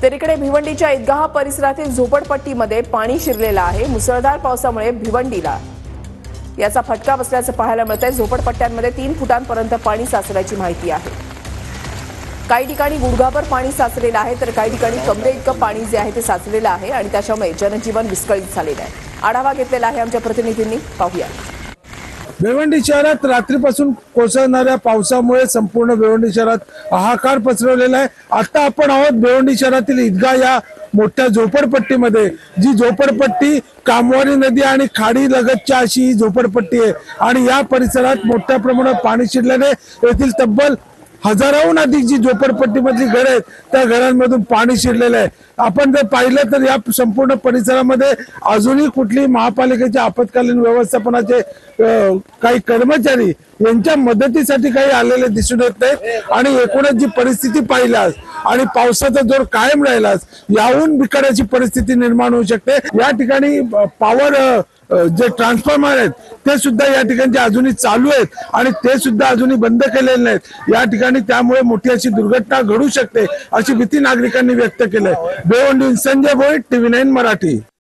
तर इकडे भिवंडीच्या ईदगाह परिसरातील झोपडपट्टीमध्ये पाणी शिरलेलं आहे। मुसळधार पावसामुळे भिवंडीला याचा फटका बसल्याचं पाहायला मिळतंय। झोपडपट्ट्यांमध्ये 3 फुटांपर्यंत पाणी साचल्याची माहिती आहे। काही ठिकाणी गुडघाभर पाणी साचलेलं आहे, तर काही ठिकाणी कमरे इतकं पाणी जे आहे ते साचलेलं आहे आणि त्याच्यामुळे जनजीवन विस्कळीत झालेलं आहे। आढावा घेतलेला आहे आमच्या प्रतिनिधींनी, पाहूया। भिवंडी शहरात रात्रीपासून कोसळणाऱ्या पावसामुळे संपूर्ण भिवंडी शहरात हाहाकार पसरवलेला आहे। आता आपण आहोत भिवंडी शहरातील ईदगाह या मोठ्या झोपडपट्टीमध्ये, जी झोपडपट्टी कामवारी नदी आणि खाडी लगतच्या अशी ही झोपडपट्टी आहे आणि या परिसरात मोठ्या प्रमाणात पाणी शिरल्याने येथील तब्बल हजाराहून अधिक जी झोपडपट्टीमधली घरे आहेत त्या घरांमधून पाणी शिरलेलं आहे। आपण जर पाहिलं तर या संपूर्ण परिसरामध्ये अजूनही कुठली महापालिकेच्या आपत्कालीन व्यवस्थापनाचे काही कर्मचारी यांच्या मदतीसाठी काही आलेले दिसून येत नाहीत आणि एकूणच जी परिस्थिती पाहिल्यास आणि पावसाचा जोर कायम राहिलास याहून बिकटाची परिस्थिती निर्माण होऊ शकते। या ठिकाणी पॉवर जे ट्रान्सफॉर्मर आहेत ते सुद्धा या ठिकाणी अजूनही चालू आहेत आणि ते सुद्धा अजूनही बंद केलेले नाहीत या ठिकाणी, त्यामुळे मोठी अशी दुर्घटना घडू शकते अशी भीती नागरिकांनी व्यक्त केली आहे। भिवंडीहून संजय भोईर, TV9 मराठी।